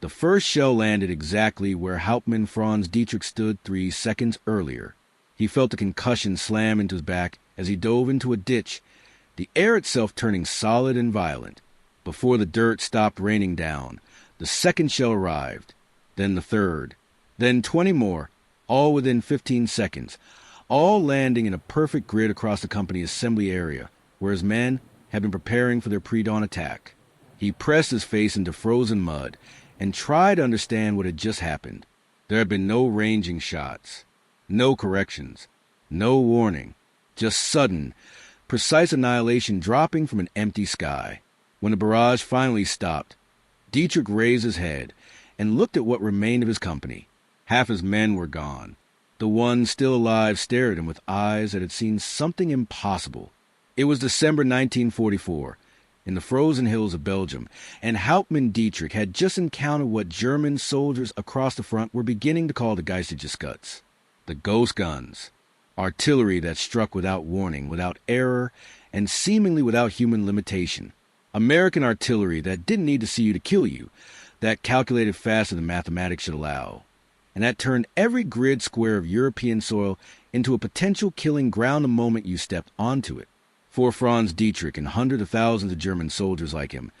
The first shell landed exactly where Hauptmann Franz Dietrich stood 3 seconds earlier. He felt a concussion slam into his back as he dove into a ditch, the air itself turning solid and violent. Before the dirt stopped raining down, the second shell arrived, then the third, then 20 more, all within 15 seconds, all landing in a perfect grid across the company assembly area, where his men had been preparing for their pre-dawn attack. He pressed his face into frozen mud and tried to understand what had just happened. There had been no ranging shots, no corrections, no warning, just sudden, precise annihilation dropping from an empty sky. When the barrage finally stopped, Dietrich raised his head and looked at what remained of his company. Half his men were gone. The one still alive stared at him with eyes that had seen something impossible. It was December 1944, in the frozen hills of Belgium, and Hauptmann Dietrich had just encountered what German soldiers across the front were beginning to call the Geistergeschütze, the ghost guns, artillery that struck without warning, without error, and seemingly without human limitation. American artillery that didn't need to see you to kill you, that calculated faster than mathematics should allow, and that turned every grid square of European soil into a potential killing ground the moment you stepped onto it. For Franz Dietrich and hundreds of thousands of German soldiers like him,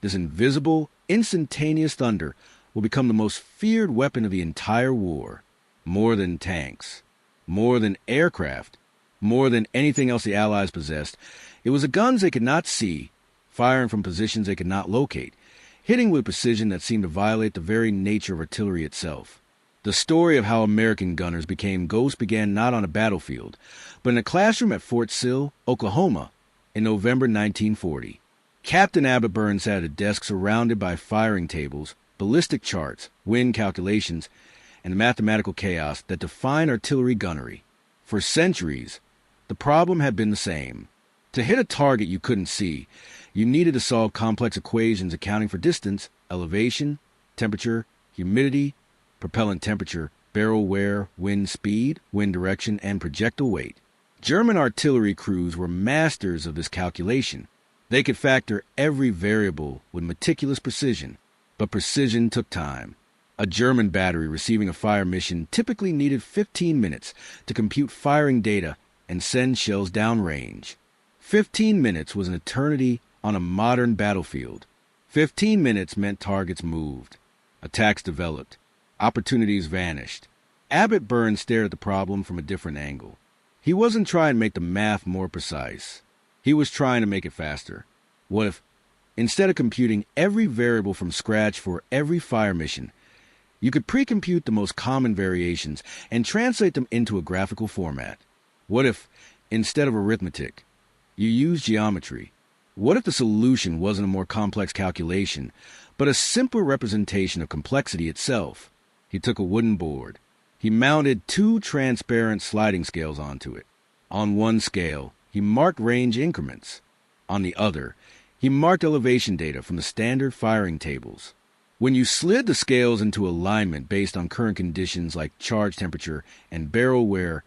this invisible, instantaneous thunder will become the most feared weapon of the entire war. More than tanks, more than aircraft, more than anything else the Allies possessed, it was the guns they could not see, firing from positions they could not locate, hitting with precision that seemed to violate the very nature of artillery itself. The story of how American gunners became ghosts began not on a battlefield, but in a classroom at Fort Sill, Oklahoma, in November 1940. Captain Abbott Burns sat at a desk surrounded by firing tables, ballistic charts, wind calculations, and the mathematical chaos that define artillery gunnery. For centuries, the problem had been the same. To hit a target you couldn't see, you needed to solve complex equations accounting for distance, elevation, temperature, humidity, propellant temperature, barrel wear, wind speed, wind direction, and projectile weight. German artillery crews were masters of this calculation. They could factor every variable with meticulous precision, but precision took time. A German battery receiving a fire mission typically needed 15 minutes to compute firing data and send shells downrange. 15 minutes was an eternity on a modern battlefield. 15 minutes meant targets moved, attacks developed, opportunities vanished. Abbott Burns stared at the problem from a different angle. He wasn't trying to make the math more precise. He was trying to make it faster. What if, instead of computing every variable from scratch for every fire mission, you could pre-compute the most common variations and translate them into a graphical format? What if, instead of arithmetic, you used geometry? What if the solution wasn't a more complex calculation, but a simpler representation of complexity itself? He took a wooden board. He mounted 2 transparent sliding scales onto it. On one scale, he marked range increments. On the other, he marked elevation data from the standard firing tables. When you slid the scales into alignment based on current conditions like charge temperature and barrel wear,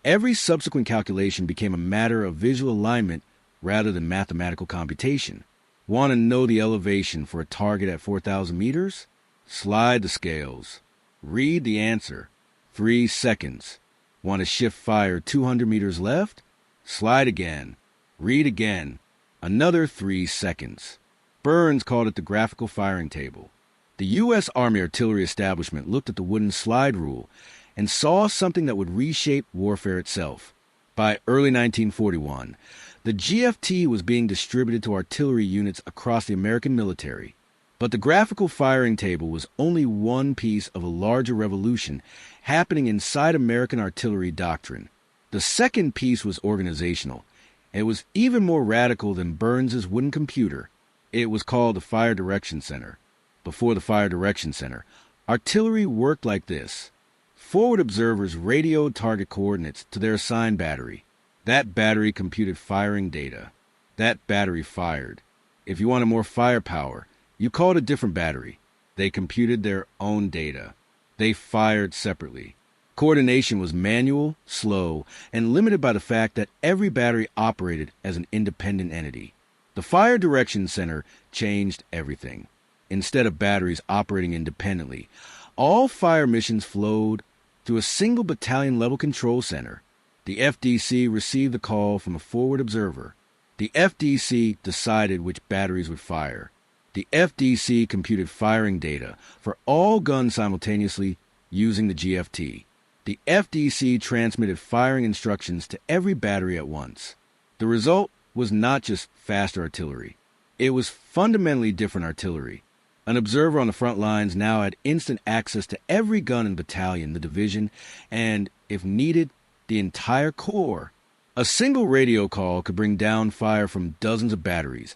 every subsequent calculation became a matter of visual alignment rather than mathematical computation. Want to know the elevation for a target at 4,000 meters? Slide the scales. Read the answer. 3 seconds. Want to shift fire 200 meters left? Slide again. Read again. Another 3 seconds. Burns called it the graphical firing table. The U.S. Army artillery establishment looked at the wooden slide rule and saw something that would reshape warfare itself. By early 1941, the GFT was being distributed to artillery units across the American military. But the graphical firing table was only one piece of a larger revolution happening inside American artillery doctrine. The second piece was organizational. It was even more radical than Burns's wooden computer. It was called the Fire Direction Center. Before the Fire Direction Center, artillery worked like this. Forward observers radioed target coordinates to their assigned battery. That battery computed firing data. That battery fired. If you wanted more firepower, you called a different battery. They computed their own data. They fired separately. Coordination was manual, slow, and limited by the fact that every battery operated as an independent entity. The Fire Direction Center changed everything. instead of batteries operating independently. All fire missions flowed through a single battalion-level control center. The FDC received the call from a forward observer. The FDC decided which batteries would fire. The FDC computed firing data for all guns simultaneously using the GFT. The FDC transmitted firing instructions to every battery at once. The result was not just faster artillery. It was fundamentally different artillery. An observer on the front lines now had instant access to every gun in the battalion, the division, and, if needed, the entire corps. A single radio call could bring down fire from dozens of batteries,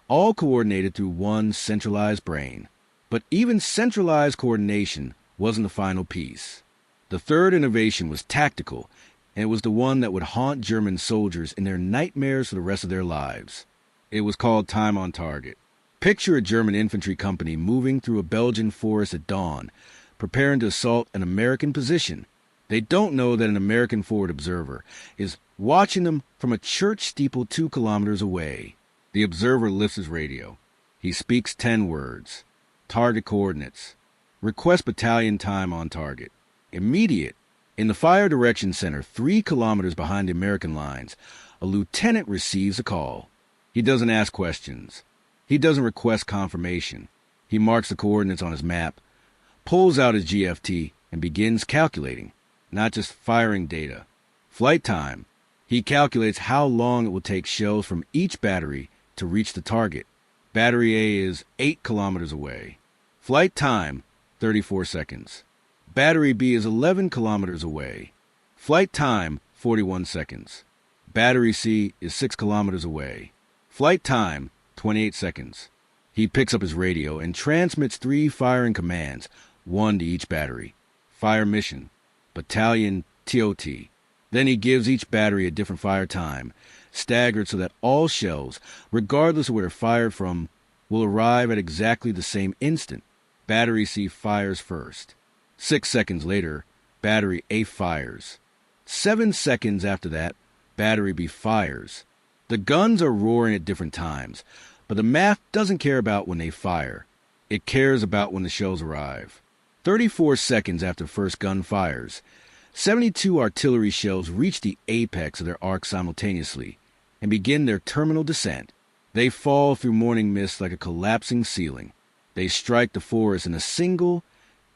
all coordinated through one centralized brain. But even centralized coordination wasn't the final piece. The third innovation was tactical, and it was the one that would haunt German soldiers in their nightmares for the rest of their lives. It was called time on target. Picture a German infantry company moving through a Belgian forest at dawn, preparing to assault an American position. They don't know that an American forward observer is watching them from a church steeple 2 kilometers away. The observer lifts his radio. He speaks 10 words. Target coordinates. Request battalion time on target. Immediate. In the fire direction center, 3 kilometers behind the American lines, a lieutenant receives a call. He doesn't ask questions. He doesn't request confirmation. He marks the coordinates on his map, pulls out his GFT, and begins calculating, not just firing data. Flight time. He calculates how long it will take shells from each battery to reach the target. Battery A is 8 kilometers away. Flight time, 34 seconds. Battery B is 11 kilometers away. Flight time, 41 seconds. Battery C is 6 kilometers away. Flight time, 28 seconds. He picks up his radio and transmits 3 firing commands, 1 to each battery. Fire mission, battalion TOT. Then he gives each battery a different fire time, staggered so that all shells, regardless of where they're fired from, will arrive at exactly the same instant. Battery C fires first. 6 seconds later, battery A fires. 7 seconds after that, battery B fires. The guns are roaring at different times, but the math doesn't care about when they fire. It cares about when the shells arrive. 34 seconds after the first gun fires, 72 artillery shells reach the apex of their arc simultaneously and begin their terminal descent. They fall through morning mist like a collapsing ceiling. They strike the forest in a single,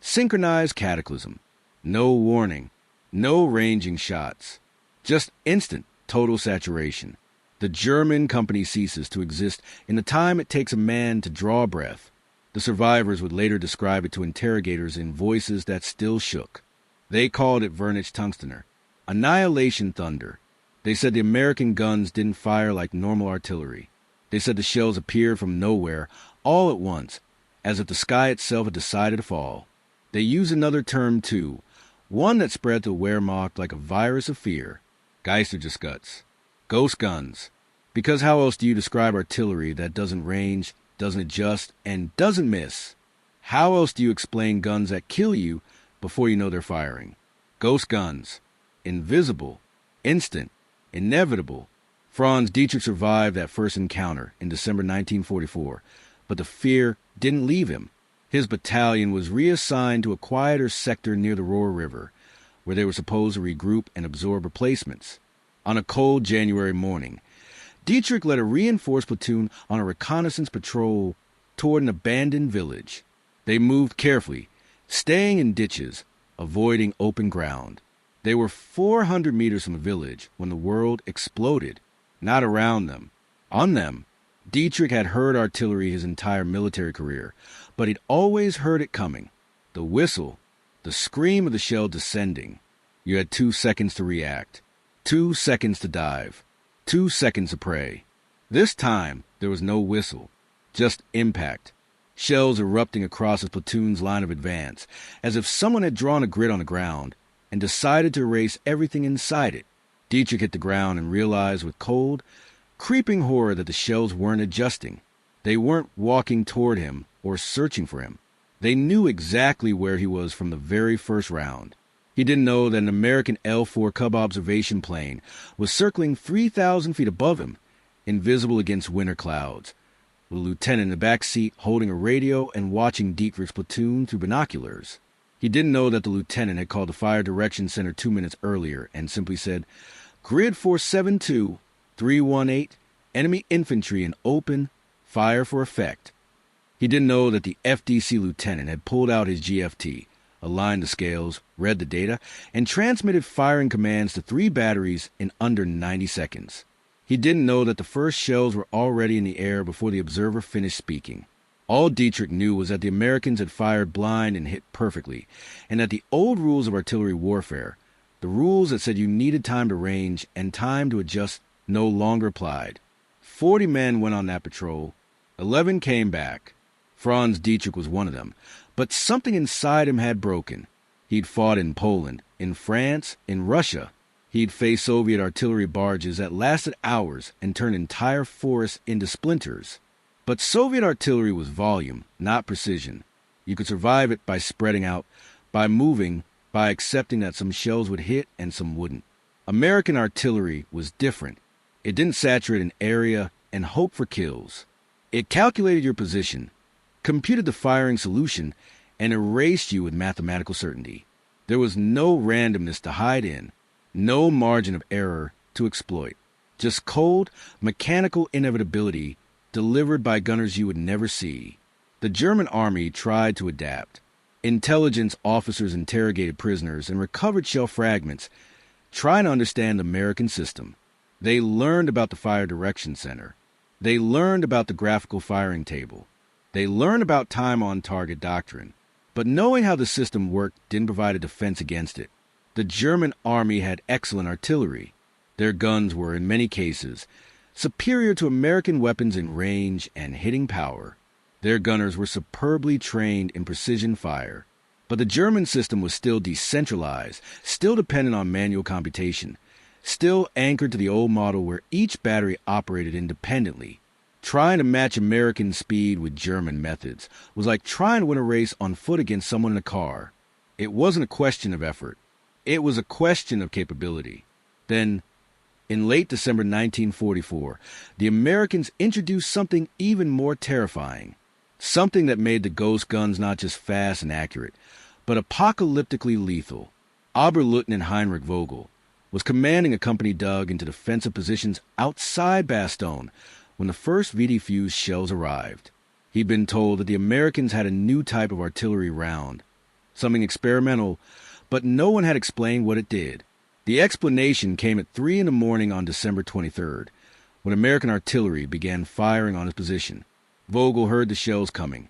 synchronized cataclysm. No warning, no ranging shots. Just instant, total saturation. The German company ceases to exist in the time it takes a man to draw breath. The survivors would later describe it to interrogators in voices that still shook. They called it Vernich Tungstener, annihilation thunder. They said the American guns didn't fire like normal artillery. They said the shells appeared from nowhere, all at once, as if the sky itself had decided to fall. They used another term, too, one that spread to the Wehrmacht like a virus of fear. Geistergeschütze. Ghost guns. Because how else do you describe artillery that doesn't range, doesn't adjust, and doesn't miss? How else do you explain guns that kill you before you know they're firing? Ghost guns. Invisible. Instant. Inevitable. Franz Dietrich survived that first encounter in December 1944, but the fear didn't leave him. His battalion was reassigned to a quieter sector near the Rohr River, where they were supposed to regroup and absorb replacements. On a cold January morning, Dietrich led a reinforced platoon on a reconnaissance patrol toward an abandoned village. They moved carefully, staying in ditches, avoiding open ground. They were 400 meters from the village when the world exploded. Not around them, on them. Dietrich had heard artillery his entire military career, but he'd always heard it coming. The whistle, the scream of the shell descending. You had 2 seconds to react. 2 seconds to dive. 2 seconds to pray. This time, there was no whistle, just impact. Shells erupting across his platoon's line of advance, as if someone had drawn a grid on the ground and decided to erase everything inside it. Dietrich hit the ground and realized with cold, creeping horror that the shells weren't adjusting. They weren't walking toward him or searching for him. They knew exactly where he was from the very first round. He didn't know that an American L-4 Cub observation plane was circling 3,000 feet above him, invisible against winter clouds, with a lieutenant in the back seat holding a radio and watching Dietrich's platoon through binoculars. He didn't know that the lieutenant had called the Fire Direction Center 2 minutes earlier and simply said, "Grid 472, 318, enemy infantry in open, fire for effect." He didn't know that the FDC lieutenant had pulled out his GFT, aligned the scales, read the data, and transmitted firing commands to 3 batteries in under 90 seconds. He didn't know that the first shells were already in the air before the observer finished speaking. All Dietrich knew was that the Americans had fired blind and hit perfectly, and that the old rules of artillery warfare, the rules that said you needed time to range and time to adjust, no longer applied. 40 men went on that patrol. 11 came back. Franz Dietrich was one of them, but something inside him had broken. He'd fought in Poland, in France, in Russia. He'd faced Soviet artillery barges that lasted hours and turned entire forests into splinters. But Soviet artillery was volume, not precision. You could survive it by spreading out, by moving, by accepting that some shells would hit and some wouldn't. American artillery was different. It didn't saturate an area and hope for kills. It calculated your position, computed the firing solution, and erased you with mathematical certainty. There was no randomness to hide in, no margin of error to exploit. Just cold, mechanical inevitability delivered by gunners you would never see. The German army tried to adapt. Intelligence officers interrogated prisoners and recovered shell fragments, trying to understand the American system. They learned about the Fire Direction Center. They learned about the graphical firing table. They learned about time-on-target doctrine. But knowing how the system worked didn't provide a defense against it. The German army had excellent artillery. Their guns were, in many cases, superior to American weapons in range and hitting power. Their gunners were superbly trained in precision fire. But the German system was still decentralized, still dependent on manual computation, still anchored to the old model where each battery operated independently. Trying to match American speed with German methods was like trying to win a race on foot against someone in a car. It wasn't a question of effort. It was a question of capability. Then, in late December 1944, the Americans introduced something even more terrifying. Something that made the Ghost guns not just fast and accurate, but apocalyptically lethal. Oberleutnant Heinrich Vogel was commanding a company dug into defensive positions outside Bastogne when the first VD Fuse shells arrived. He'd been told that the Americans had a new type of artillery round, something experimental, but no one had explained what it did. The explanation came at 3 in the morning on December 23rd, when American artillery began firing on his position. Vogel heard the shells coming,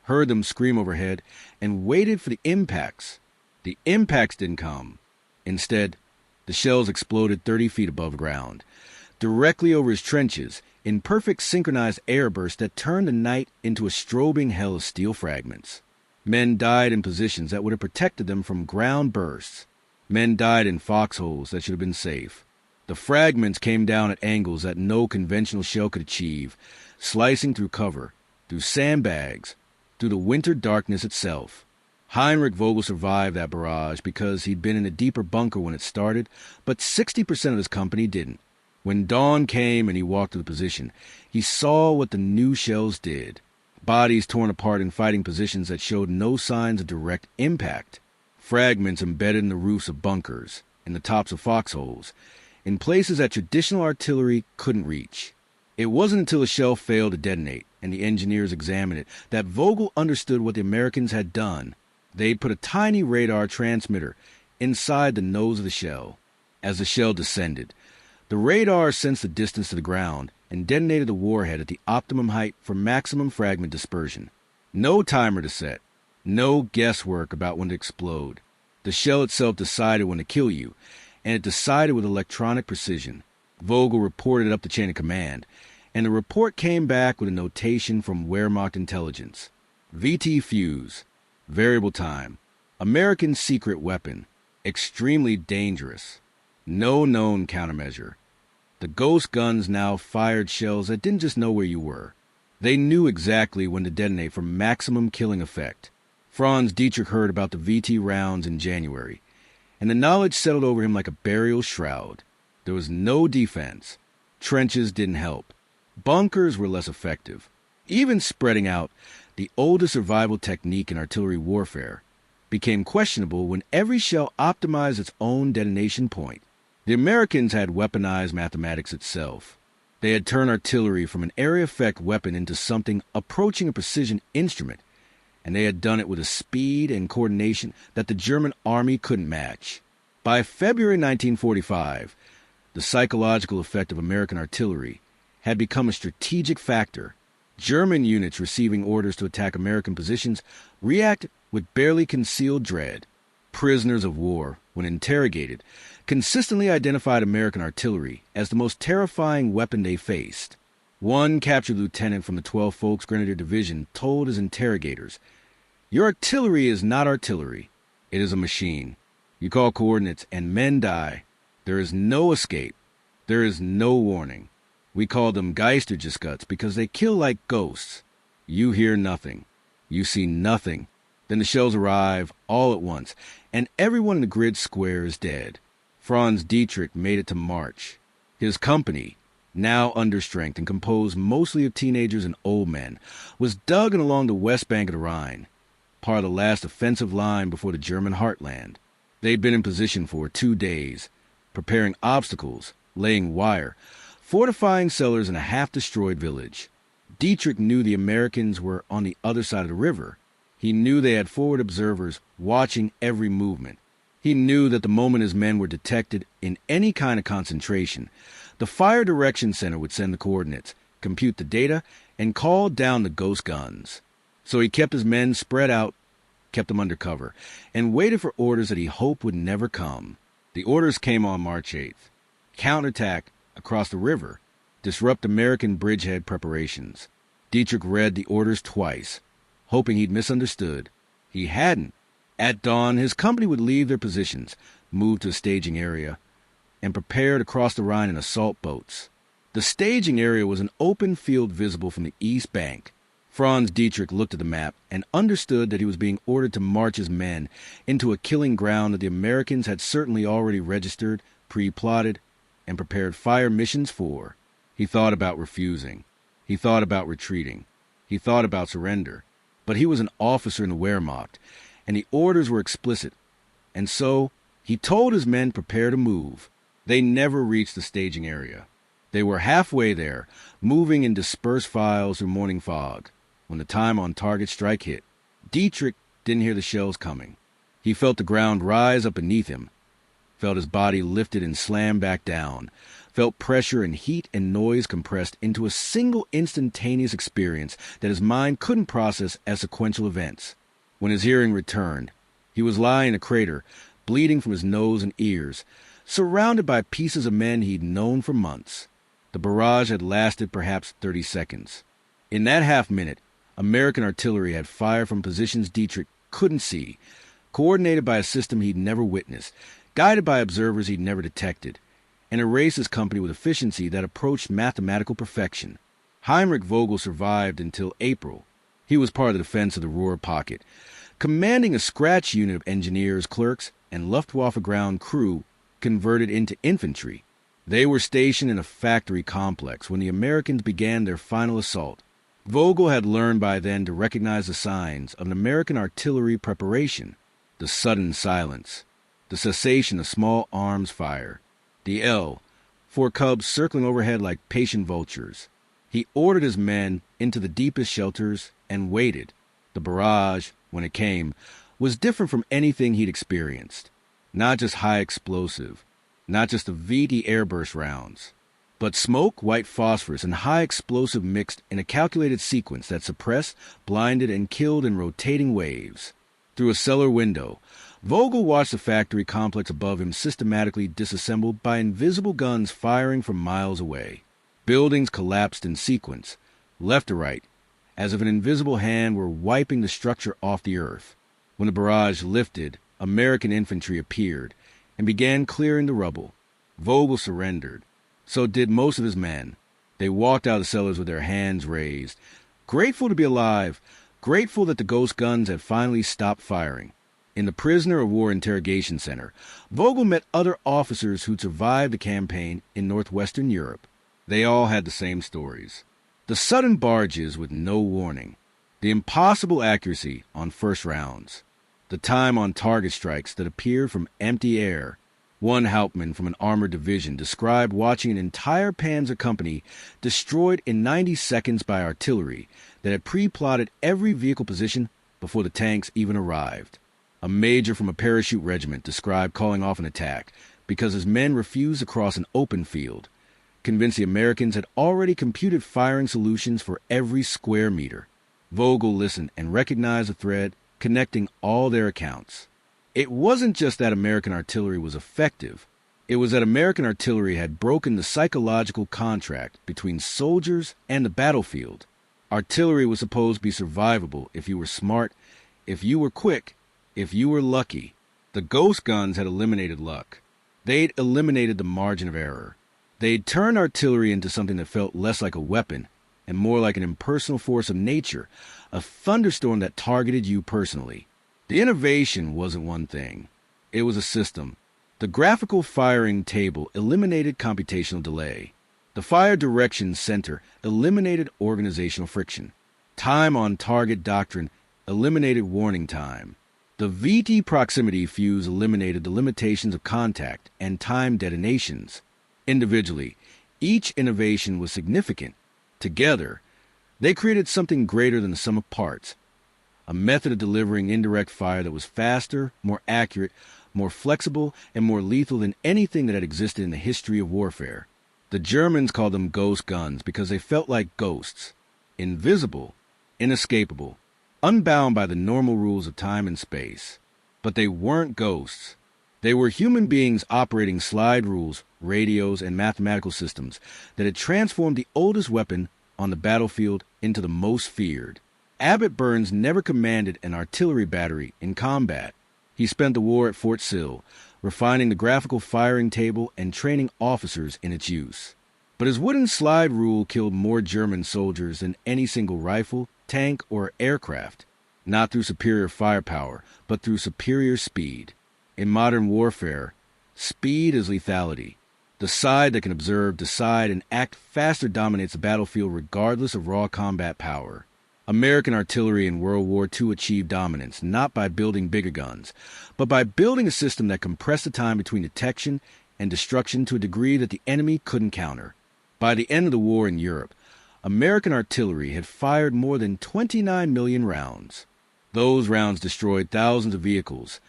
heard them scream overhead, and waited for the impacts. The impacts didn't come. Instead, the shells exploded 30 feet above ground, directly over his trenches, in perfect synchronized airbursts that turned the night into a strobing hell of steel fragments. Men died in positions that would have protected them from ground bursts. Men died in foxholes that should have been safe. The fragments came down at angles that no conventional shell could achieve, slicing through cover, through sandbags, through the winter darkness itself. Heinrich Vogel survived that barrage because he'd been in a deeper bunker when it started, but 60% of his company didn't. When dawn came and he walked to the position, he saw what the new shells did. Bodies torn apart in fighting positions that showed no signs of direct impact. Fragments embedded in the roofs of bunkers, in the tops of foxholes, in places that traditional artillery couldn't reach. It wasn't until a shell failed to detonate and the engineers examined it that Vogel understood what the Americans had done. They'd put a tiny radar transmitter inside the nose of the shell. As the shell descended, the radar sensed the distance to the ground and detonated the warhead at the optimum height for maximum fragment dispersion. No timer to set. No guesswork about when to explode. The shell itself decided when to kill you, and it decided with electronic precision. Vogel reported it up the chain of command, and the report came back with a notation from Wehrmacht intelligence. VT Fuse. Variable time. American secret weapon. Extremely dangerous. No known countermeasure. The Ghost guns now fired shells that didn't just know where you were. They knew exactly when to detonate for maximum killing effect. Franz Dietrich heard about the VT rounds in January, and the knowledge settled over him like a burial shroud. There was no defense. Trenches didn't help. Bunkers were less effective. Even spreading out, the oldest survival technique in artillery warfare, became questionable when every shell optimized its own detonation point. The Americans had weaponized mathematics itself. They had turned artillery from an area effect weapon into something approaching a precision instrument, and they had done it with a speed and coordination that the German army couldn't match. By February 1945, the psychological effect of American artillery had become a strategic factor. German units receiving orders to attack American positions reacted with barely concealed dread. Prisoners of war, when interrogated, consistently identified American artillery as the most terrifying weapon they faced. One captured lieutenant from the 12th Volksgrenadier Division told his interrogators, "Your artillery is not artillery. It is a machine. You call coordinates and men die. There is no escape. There is no warning. We call them Geistergeschütze because they kill like ghosts. You hear nothing. You see nothing. Then the shells arrive all at once, and everyone in the grid square is dead." Franz Dietrich made it to March. His company, now under strength and composed mostly of teenagers and old men, was dug in along the west bank of the Rhine, part of the last offensive line before the German heartland. They'd been in position for 2 days, preparing obstacles, laying wire, fortifying cellars in a half-destroyed village. Dietrich knew the Americans were on the other side of the river. He knew they had forward observers watching every movement. He knew that the moment his men were detected in any kind of concentration, the Fire Direction Center would send the coordinates, compute the data, and call down the ghost guns. So he kept his men spread out, kept them under cover, and waited for orders that he hoped would never come. The orders came on March 8th. Counterattack across the river, disrupt American bridgehead preparations. Dietrich read the orders twice, hoping he'd misunderstood. He hadn't. At dawn, his company would leave their positions, move to a staging area, and prepare to cross the Rhine in assault boats. The staging area was an open field visible from the east bank. Franz Dietrich looked at the map and understood that he was being ordered to march his men into a killing ground that the Americans had certainly already registered, pre-plotted, and prepared fire missions for. He thought about refusing. He thought about retreating. He thought about surrender. But he was an officer in the Wehrmacht, and the orders were explicit. And so he told his men prepare to move. They never reached the staging area. They were halfway there, moving in dispersed files through morning fog, when the time on target strike hit. Dietrich didn't hear the shells coming. He felt the ground rise up beneath him, felt his body lifted and slammed back down, felt pressure and heat and noise compressed into a single instantaneous experience that his mind couldn't process as sequential events. When his hearing returned, he was lying in a crater, bleeding from his nose and ears, surrounded by pieces of men he'd known for months. The barrage had lasted perhaps 30 seconds. In that half-minute, American artillery had fired from positions Dietrich couldn't see, coordinated by a system he'd never witnessed, guided by observers he'd never detected, and erased his company with efficiency that approached mathematical perfection. Heinrich Vogel survived until April. He was part of the defense of the Ruhr Pocket, commanding a scratch unit of engineers, clerks, and Luftwaffe ground crew converted into infantry. They were stationed in a factory complex when the Americans began their final assault. Vogel had learned by then to recognize the signs of an American artillery preparation: the sudden silence, the cessation of small arms fire, the L, 4 cubs circling overhead like patient vultures. He ordered his men into the deepest shelters and waited. The barrage, when it came, was different from anything he'd experienced. Not just high explosive, not just the VD airburst rounds, but smoke, white phosphorus, and high explosive mixed in a calculated sequence that suppressed, blinded, and killed in rotating waves. Through a cellar window, Vogel watched the factory complex above him systematically disassembled by invisible guns firing from miles away. Buildings collapsed in sequence, left to right, as if an invisible hand were wiping the structure off the earth. When the barrage lifted, American infantry appeared and began clearing the rubble. Vogel surrendered. So did most of his men. They walked out of the cellars with their hands raised, grateful to be alive, grateful that the ghost guns had finally stopped firing. In the prisoner of war interrogation center, Vogel met other officers who'd survived the campaign in northwestern Europe. They all had the same stories. The sudden barges with no warning. The impossible accuracy on first rounds. The time on target strikes that appeared from empty air. One Hauptmann from an armored division described watching an entire panzer company destroyed in 90 seconds by artillery that had pre-plotted every vehicle position before the tanks even arrived. A major from a parachute regiment described calling off an attack because his men refused to cross an open field, convinced the Americans had already computed firing solutions for every square meter. Vogel listened and recognized the thread connecting all their accounts. It wasn't just that American artillery was effective. It was that American artillery had broken the psychological contract between soldiers and the battlefield. Artillery was supposed to be survivable if you were smart, if you were quick, if you were lucky. The ghost guns had eliminated luck. They'd eliminated the margin of error. They'd turned artillery into something that felt less like a weapon and more like an impersonal force of nature, a thunderstorm that targeted you personally. The innovation wasn't one thing. It was a system. The graphical firing table eliminated computational delay. The fire direction center eliminated organizational friction. Time on target doctrine eliminated warning time. The VT proximity fuse eliminated the limitations of contact and time detonations. Individually, each innovation was significant. Together, they created something greater than the sum of parts. A method of delivering indirect fire that was faster, more accurate, more flexible, and more lethal than anything that had existed in the history of warfare. The Germans called them ghost guns because they felt like ghosts. Invisible, inescapable, unbound by the normal rules of time and space. But they weren't ghosts. They were human beings operating slide rules, radios, and mathematical systems that had transformed the oldest weapon on the battlefield into the most feared. Abbott Burns never commanded an artillery battery in combat. He spent the war at Fort Sill, refining the graphical firing table and training officers in its use. But his wooden slide rule killed more German soldiers than any single rifle, tank, or aircraft, not through superior firepower, but through superior speed. In modern warfare, speed is lethality. The side that can observe, decide, and act faster dominates the battlefield regardless of raw combat power. American artillery in World War II achieved dominance not by building bigger guns, but by building a system that compressed the time between detection and destruction to a degree that the enemy couldn't counter. By the end of the war in Europe, American artillery had fired more than 29 million rounds. Those rounds destroyed thousands of vehicles,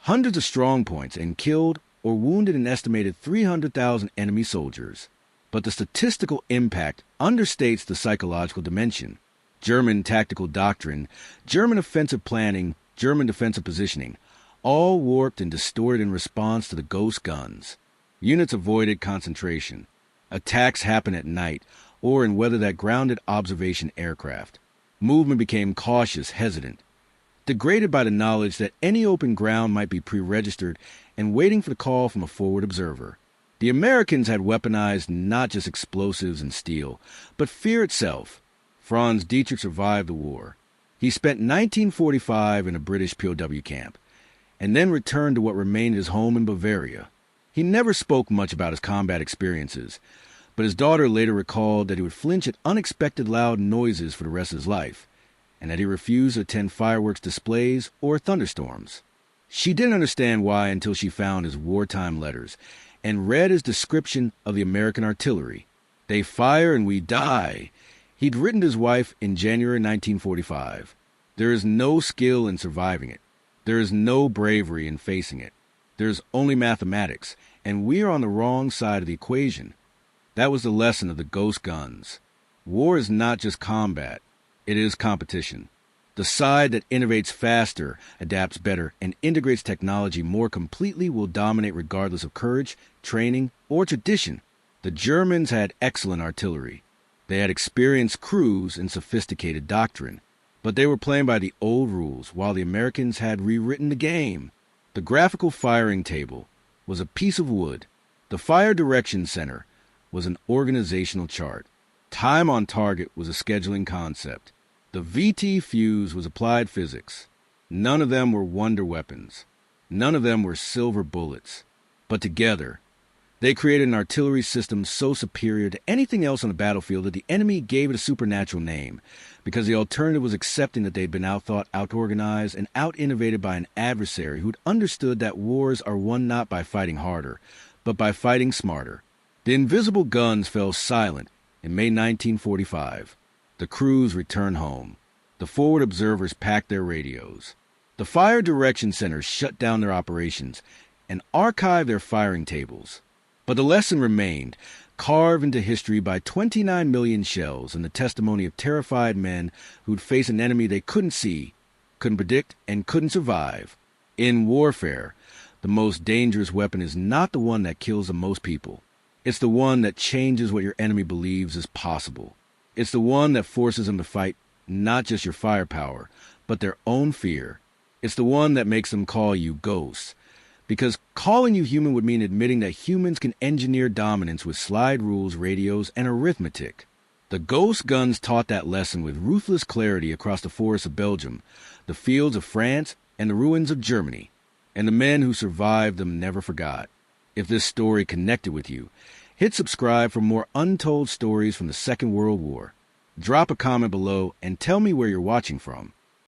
hundreds of strongpoints, and killed or wounded an estimated 300,000 enemy soldiers. But the statistical impact understates the psychological dimension. German tactical doctrine, German offensive planning, German defensive positioning, all warped and distorted in response to the ghost guns. Units avoided concentration. Attacks happened at night or in weather that grounded observation aircraft. Movement became cautious, hesitant, degraded by the knowledge that any open ground might be pre-registered and waiting for the call from a forward observer. The Americans had weaponized not just explosives and steel, but fear itself. Franz Dietrich survived the war. He spent 1945 in a British POW camp, and then returned to what remained his home in Bavaria. He never spoke much about his combat experiences, but his daughter later recalled that he would flinch at unexpected loud noises for the rest of his life, and that he refused to attend fireworks displays or thunderstorms. She didn't understand why until she found his wartime letters and read his description of the American artillery. They fire and we die. He'd written to his wife in January 1945. There is no skill in surviving it. There is no bravery in facing it. There's only mathematics, and we are on the wrong side of the equation. That was the lesson of the ghost guns. War is not just combat. It is competition. The side that innovates faster, adapts better, and integrates technology more completely will dominate regardless of courage, training, or tradition. The Germans had excellent artillery. They had experienced crews and sophisticated doctrine, but they were playing by the old rules while the Americans had rewritten the game. The graphical firing table was a piece of wood. The fire direction center was an organizational chart. Time on target was a scheduling concept. The VT fuse was applied physics. None of them were wonder weapons. None of them were silver bullets. But together, They created an artillery system so superior to anything else on the battlefield that the enemy gave it a supernatural name, because the alternative was accepting that they'd been outthought, out-organized, and out-innovated by an adversary who'd understood that wars are won not by fighting harder, but by fighting smarter. The invisible guns fell silent in May 1945. The crews returned home. The forward observers packed their radios. The fire direction centers shut down their operations and archived their firing tables. But the lesson remained, carved into history by 29 million shells and the testimony of terrified men who'd face an enemy they couldn't see, couldn't predict, and couldn't survive. In warfare, the most dangerous weapon is not the one that kills the most people. It's the one that changes what your enemy believes is possible. It's the one that forces them to fight not just your firepower, but their own fear. It's the one that makes them call you ghosts. Because calling you human would mean admitting that humans can engineer dominance with slide rules, radios, and arithmetic. The ghost guns taught that lesson with ruthless clarity across the forests of Belgium, the fields of France, and the ruins of Germany. And the men who survived them never forgot. If this story connected with you, hit subscribe for more untold stories from the Second World War. Drop a comment below and tell me where you're watching from.